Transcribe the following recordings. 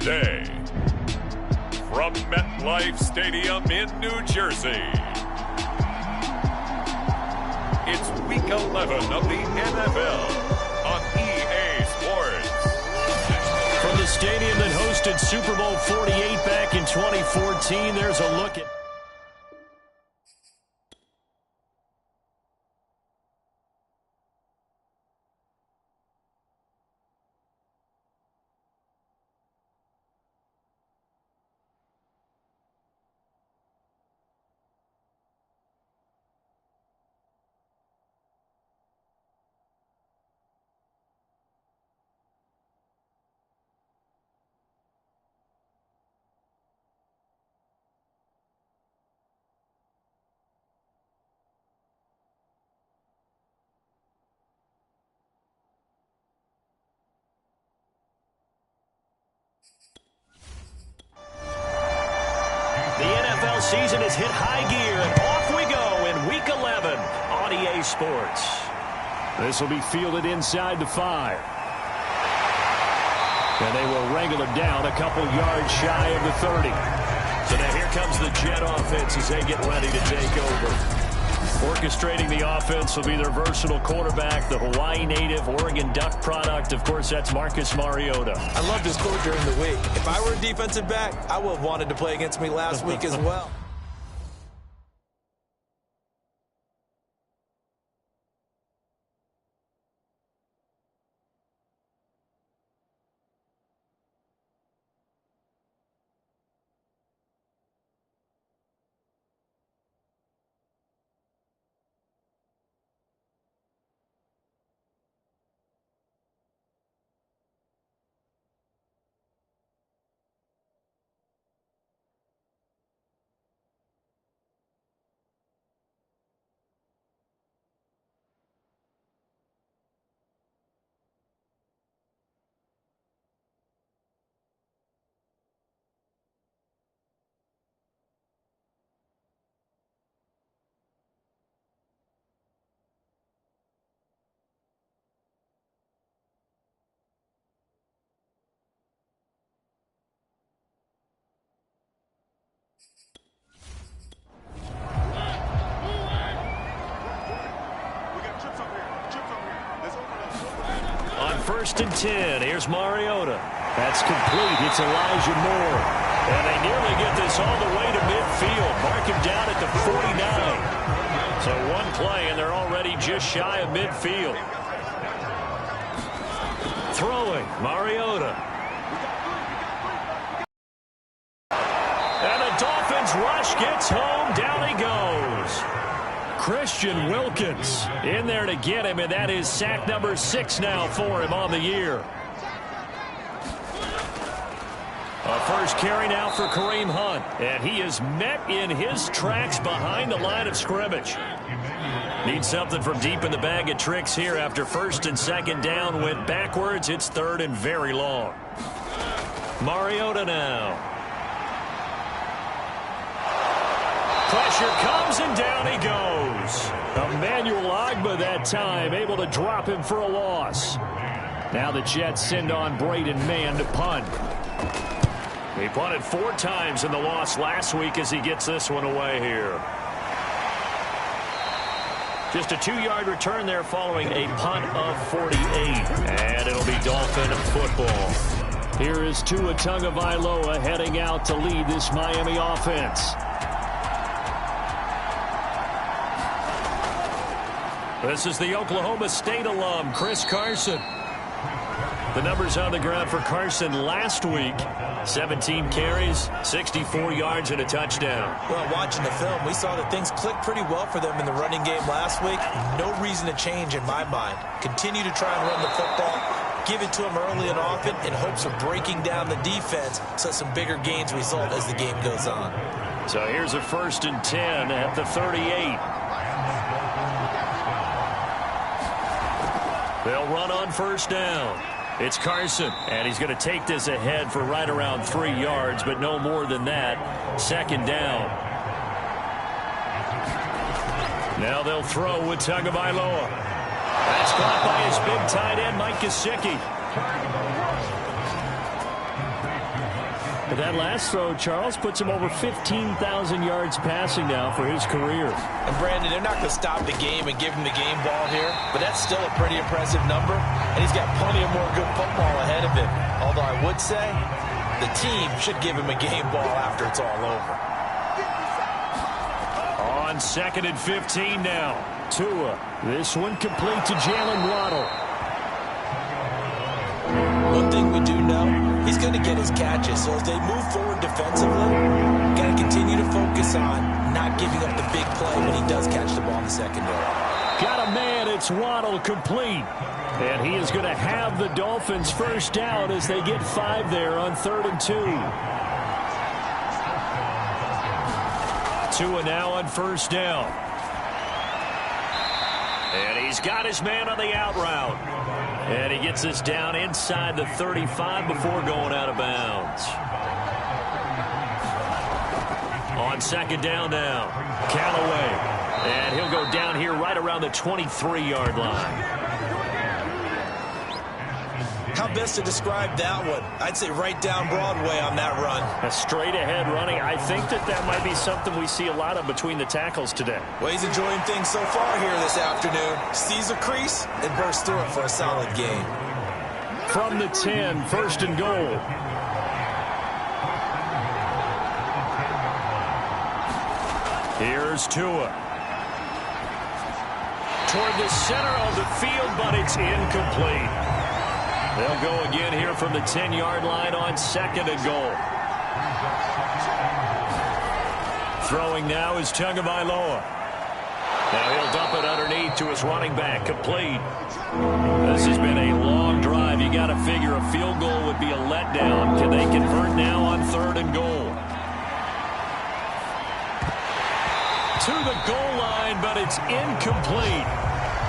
today, from MetLife Stadium in New Jersey, it's Week 11 of the NFL on EA Sports. From the stadium that hosted Super Bowl 48 back in 2014, there's a look at... The NFL season has hit high gear, and off we go in Week 11 on EA Sports. This will be fielded inside the 5. And they will wrangle it down a couple yards shy of the 30. So now here comes the Jet offense as they get ready to take over. Orchestrating the offense will be their versatile quarterback, the Hawaii native, Oregon Duck product. Of course, that's Marcus Mariota. I loved his quote during the week. If I were a defensive back, I would have wanted to play against me last week as well. First and 10. Here's Mariota. That's complete. It's Elijah Moore. And they nearly get this all the way to midfield. Mark him down at the 49. So one play, and they're already just shy of midfield. Throwing, Mariota. And the Dolphins rush gets home. Down he goes. Christian Wilkins in there to get him, and that is sack number 6 now for him on the year. A first carry now for Kareem Hunt, and he is met in his tracks behind the line of scrimmage. Needs something from deep in the bag of tricks here after first and second down went backwards. It's third and very long. Mariota now. Pressure comes, and down he goes. Emmanuel Ogbah that time, able to drop him for a loss. Now the Jets send on Braden Mann to punt. He punted 4 times in the loss last week as he gets this one away here. Just a 2-yard return there following a punt of 48. And it'll be Dolphin football. Here is Tua Tagovailoa heading out to lead this Miami offense. This is the Oklahoma State alum, Chris Carson. The numbers on the ground for Carson last week. 17 carries, 64 yards, and a touchdown. Well, watching the film, we saw that things clicked pretty well for them in the running game last week. No reason to change in my mind. Continue to try and run the football. Give it to them early and often in hopes of breaking down the defense so some bigger gains result as the game goes on. So here's a first and 10 at the 38. They'll run on first down. It's Carson, and he's going to take this ahead for right around 3 yards, but no more than that. Second down. Now they'll throw with Tagovailoa. That's caught by his big tight end, Mike Gesicki. But that last throw, Charles, puts him over 15,000 yards passing now for his career. And Brandon, they're not going to stop the game and give him the game ball here, but that's still a pretty impressive number, and he's got plenty of more good football ahead of him. Although I would say the team should give him a game ball after it's all over. On 2nd and 15 now. Tua. This one complete to Jalen Waddle. One thing we do know, he's going to get his catches. So as they move forward defensively, got to continue to focus on not giving up the big play when he does catch the ball in the secondary. Got a man. It's Waddle complete. And he is going to have the Dolphins first down as they get 5 there on 3rd and 2. Tua now on first down. And he's got his man on the out route. And he gets this down inside the 35 before going out of bounds. On 2nd down now, Callaway. And he'll go down here right around the 23-yard line. How best to describe that one? I'd say right down Broadway on that run. A straight-ahead running. I think that might be something we see a lot of between the tackles today. Well, he's enjoying things so far here this afternoon. Sees a crease and bursts through it for a solid gain. From the 10, 1st and goal. Here's Tua. Toward the center of the field, but it's incomplete. They'll go again here from the 10-yard line on 2nd and goal. Throwing now is Tagovailoa. Now he'll dump it underneath to his running back. Complete. This has been a long drive. You got to figure a field goal would be a letdown. Can they convert now on 3rd and goal? To the goal line, but it's incomplete.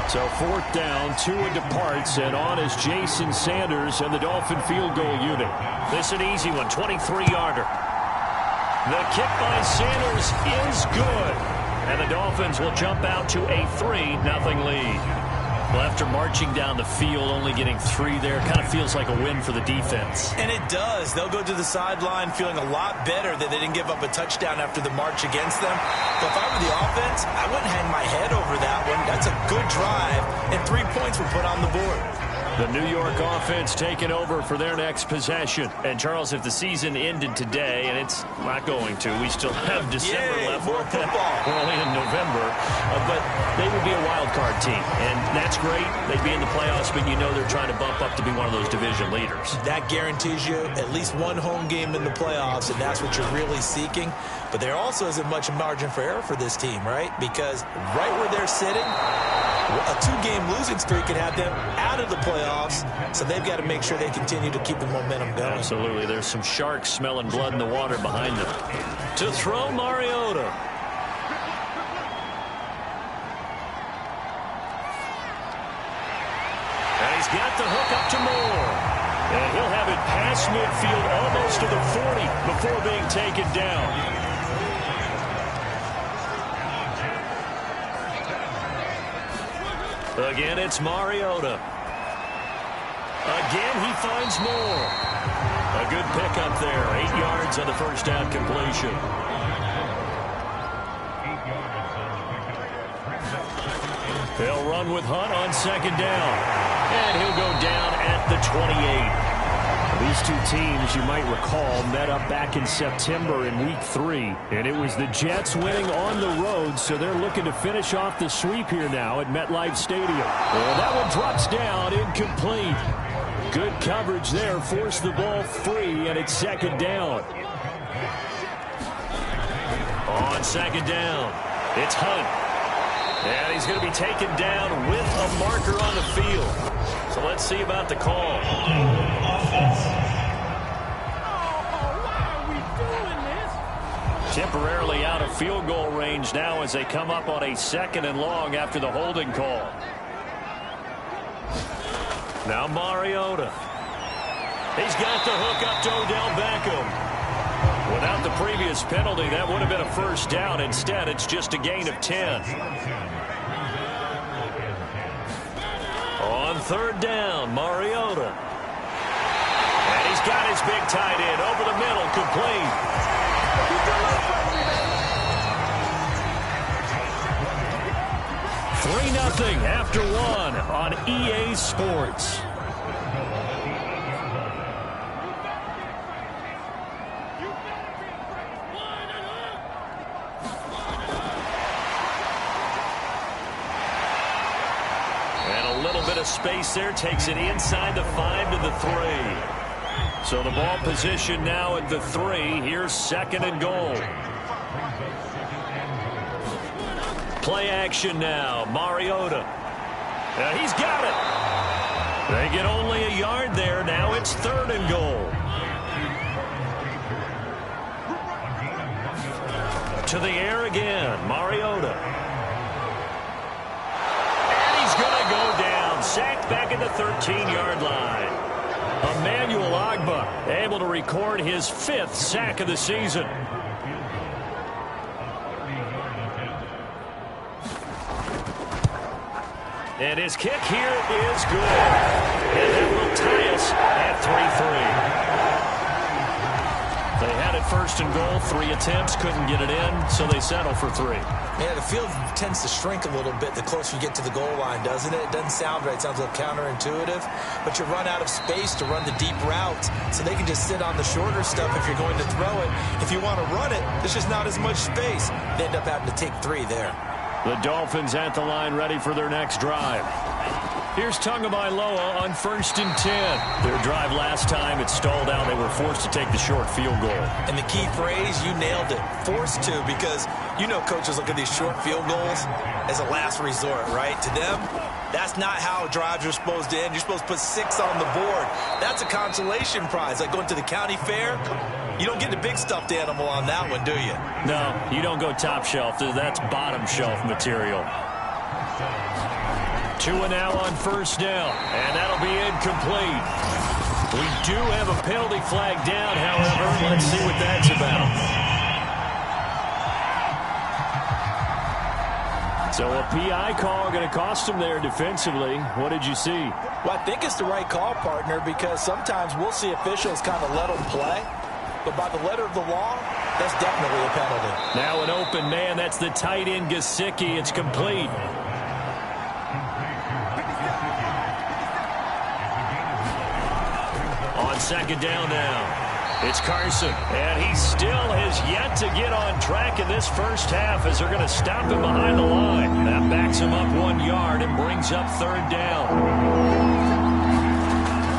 So 4th down, Tua departs, and on is Jason Sanders and the Dolphin field goal unit. This is an easy one, 23-yarder. The kick by Sanders is good. And the Dolphins will jump out to a 3-0 lead. Well, after marching down the field, only getting 3 there, kind of feels like a win for the defense. And it does. They'll go to the sideline feeling a lot better that they didn't give up a touchdown after the march against them. But if I were the offense, I wouldn't hang my head over that one. That's a good drive, and 3 points were put on the board. The New York offense taking over for their next possession. And, Charles, if the season ended today, and it's not going to, we still have December left. More football. We're only in November. But they would be a wild card team. And that's great. They'd be in the playoffs, but you know they're trying to bump up to be one of those division leaders. That guarantees you at least one home game in the playoffs, and that's what you're really seeking. But there also isn't much margin for error for this team, right? Because right where they're sitting, a 2-game losing streak could have them out of the playoffs, so they've got to make sure they continue to keep the momentum going. Absolutely. There's some sharks smelling blood in the water behind them. To throw, Mariota. And he's got the hook up to Moore. And he'll have it past midfield almost to the 40 before being taken down. Again, it's Mariota. Again, he finds Moore. A good pickup there. 8 yards on the first down completion. They'll run with Hunt on 2nd down. And he'll go down at the 28. These two teams, you might recall, met up back in September in Week 3. And it was the Jets winning on the road, so they're looking to finish off the sweep here now at MetLife Stadium. Well, that one drops down, incomplete. Good coverage there, forced the ball free, and it's 2nd down. On 2nd down, it's Hunt. And he's going to be taken down with a marker on the field. So let's see about the call. Temporarily out of field goal range now as they come up on a 2nd and long after the holding call. Now Mariota. He's got the hook up to Odell Beckham. Without the previous penalty, that would have been a first down. Instead, it's just a gain of 10. On 3rd down, Mariota. And he's got his big tight end over the middle, complete. 3-0 after one on EA Sports. Space there, takes it inside the 5 to the 3. So the ball position now at the 3. Here's 2nd and goal. Play action now. Mariota. He's got it. They get only a yard there. Now it's 3rd and goal. To the air again. Mariota. And he's going to go down. Sacked back at the 13-yard line. Emmanuel Ogbah able to record his 5th sack of the season. And his kick here is good. And that will tie us at 3-3. They had it 1st and goal, 3 attempts, couldn't get it in, so they settle for 3. Yeah, the field tends to shrink a little bit the closer you get to the goal line, doesn't it? It doesn't sound right. It sounds a little counterintuitive. But you run out of space to run the deep routes, so they can just sit on the shorter stuff if you're going to throw it. If you want to run it, there's just not as much space. They end up having to take 3 there. The Dolphins at the line ready for their next drive. Here's Tagovailoa on 1st and 10. Their drive last time, it stalled out. They were forced to take the short field goal. And the key phrase, you nailed it, forced to, because you know coaches look at these short field goals as a last resort, right? To them, that's not how drives are supposed to end. You're supposed to put 6 on the board. That's a consolation prize. Like going to the county fair, you don't get the big stuffed animal on that one, do you? No, you don't go top shelf. That's bottom shelf material. 2 now on 1st down, and that'll be incomplete. We do have a penalty flag down, however. Let's see what that's about. So a PI call going to cost him there defensively. What did you see? Well, I think it's the right call, partner, because sometimes we'll see officials kind of let them play. But by the letter of the law, that's definitely a penalty. Now an open man. That's the tight end, Gesicki. It's complete. On 2nd down now, it's Carson, and he still has yet to get on track in this first half as they're going to stop him behind the line. That backs him up 1 yard and brings up 3rd down.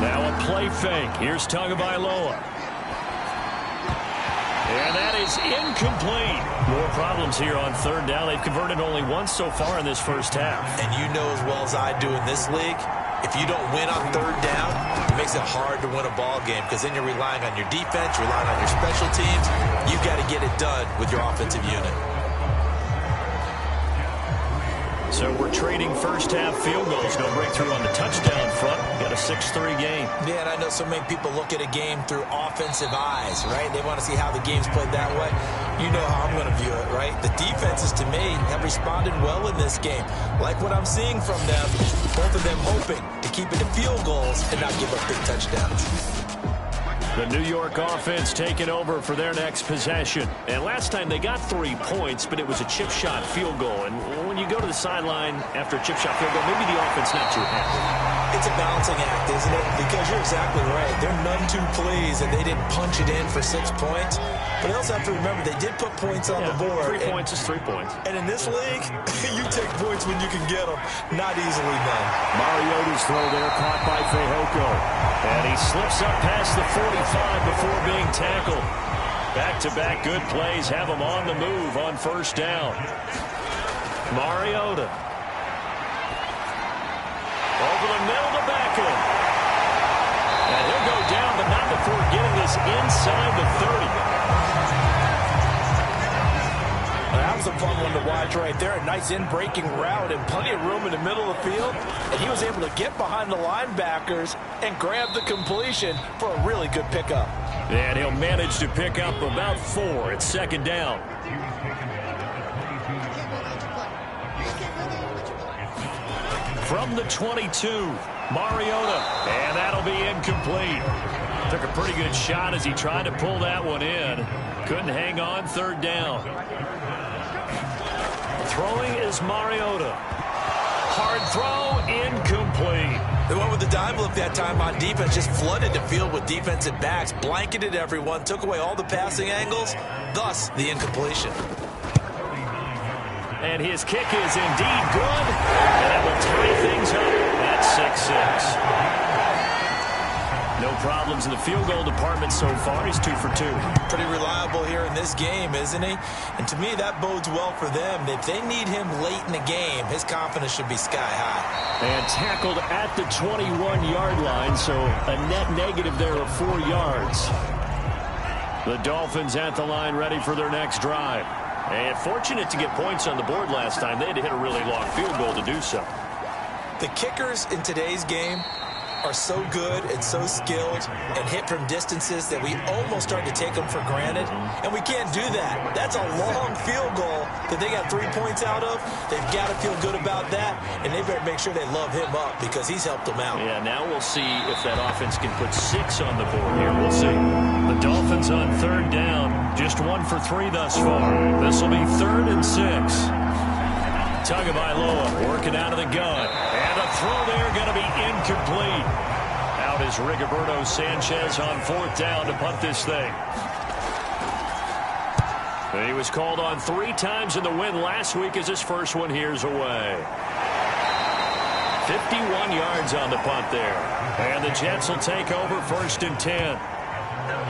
Now a play fake. Here's Tagovailoa. And that is incomplete. More problems here on 3rd down. They've converted only once so far in this first half. And you know as well as I do in this league, if you don't win on 3rd down, it makes it hard to win a ball game because then you're relying on your defense, relying on your special teams. You've got to get it done with your offensive unit. So we're trading first half field goals. No breakthrough on the touchdown front. Got a 6-3 game. Yeah, and I know so many people look at a game through offensive eyes, right? They want to see how the game's played that way. You know how I'm going to view it, right? The defenses, to me, have responded well in this game. Like what I'm seeing from them, both of them hoping to keep it to field goals and not give up big touchdowns. The New York offense taking over for their next possession. And last time they got 3 points, but it was a chip shot field goal. And when you go to the sideline after a chip shot field goal, maybe the offense not too happy. It's a balancing act, isn't it? Because you're exactly right. They're none too pleased that they didn't punch it in for 6 points. But they also have to remember they did put points on the board. 3 points is 3 points. And in this league, you take points when you can get them. Not easily done. Mariota's throw there caught by Fehoko. And he slips up past the 45 before being tackled. Back-to-back good plays have him on the move on 1st down. Mariota. Over the middle to Beckham. And he'll go down, but not before getting this inside the 30. That was a fun one to watch right there. A nice in-breaking route and plenty of room in the middle of the field. And he was able to get behind the linebackers and grab the completion for a really good pickup. And he'll manage to pick up about 4 at 2nd down. From the 22, Mariota, and that'll be incomplete. Took a pretty good shot as he tried to pull that one in. Couldn't hang on, third down. Throwing is Mariota. Hard throw, incomplete. They went with the dime look that time on defense, just flooded the field with defensive backs, blanketed everyone, took away all the passing angles, thus the incompletion. And his kick is indeed good, and that will tie things up at 6-6. No problems in the field goal department so far. He's 2 for 2. Pretty reliable here in this game, isn't he? And to me, that bodes well for them. If they need him late in the game, his confidence should be sky high. And tackled at the 21-yard line, so a net negative there of 4 yards. The Dolphins at the line ready for their next drive. And fortunate to get points on the board last time. They had to hit a really long field goal to do so. The kickers in today's game are so good and so skilled and hit from distances that we almost start to take them for granted. And we can't do that. That's a long field goal that they got 3 points out of. They've got to feel good about that, and they better make sure they love him up because he's helped them out. Yeah, now we'll see if that offense can put 6 on the board here. We'll see. The Dolphins on third down. Just 1 for 3 thus far. This will be 3rd and 6. Tagovailoa working out of the gun. And a throw there going to be incomplete. Out is Rigoberto Sanchez on 4th down to punt this thing. He was called on 3 times in the win last week as his first one here's away. 51 yards on the punt there. And the Jets will take over 1st and 10.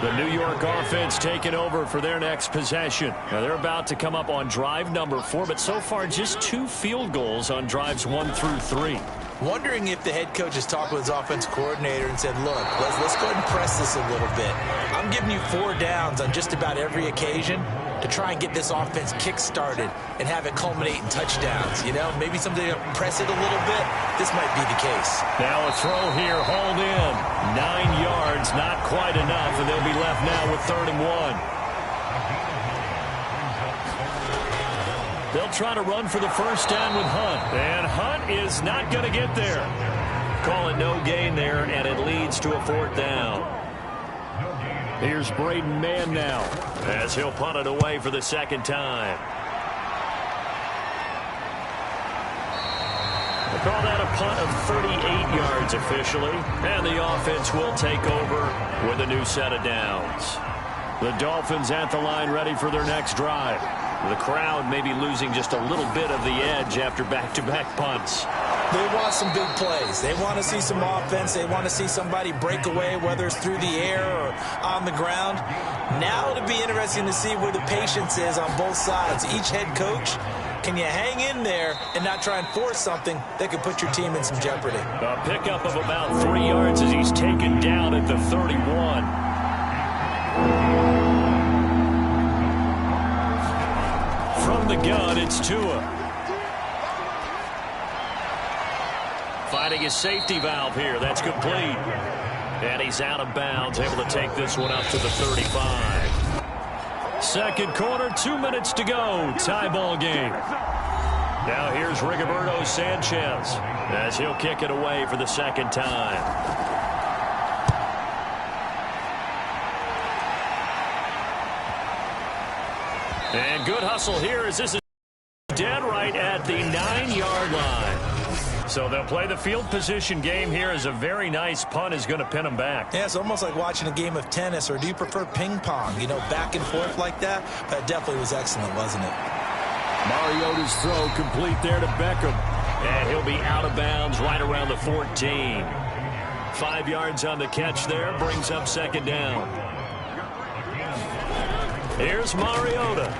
The New York offense taking over for their next possession. Now they're about to come up on drive number 4, but so far just 2 field goals on drives 1 through 3. Wondering if the head coach has talked with his offensive coordinator and said, look, let's go ahead and press this a little bit. I'm giving you 4 downs on just about every occasion to try and get this offense kick-started and have it culminate in touchdowns. You know, maybe somebody to press it a little bit. This might be the case. Now a throw here, hauled in. 9 yards, not quite enough, and they'll be left now with 3rd and 1. They'll try to run for the first down with Hunt. And Hunt is not going to get there. Call it no gain there, and it leads to a 4th down. Here's Braden Mann now as he'll punt it away for the 2nd time. They call that a punt of 38 yards officially, and the offense will take over with a new set of downs. The Dolphins at the line ready for their next drive. The crowd may be losing just a little bit of the edge after back-to-back punts. They want some big plays. They want to see some offense. They want to see somebody break away, whether it's through the air or on the ground. Now it'll be interesting to see where the patience is on both sides. Each head coach, can you hang in there and not try and force something that could put your team in some jeopardy? A pickup of about 3 yards as he's taken down at the 31. From the gun, it's Tua. Finding his safety valve here. That's complete. And he's out of bounds, able to take this one up to the 35. 2nd quarter, 2 minutes to go. Tie ball game. Now here's Rigoberto Sanchez as he'll kick it away for the 2nd time. And good hustle here as this is dead right at the 9-yard line. So they'll play the field position game here as a very nice punt is going to pin them back. Yeah, it's almost like watching a game of tennis, or do you prefer ping pong? You know, back and forth like that? That definitely was excellent, wasn't it? Mariota's throw complete there to Beckham. And he'll be out of bounds right around the 14. 5 yards on the catch there, brings up 2nd down. Here's Mariota.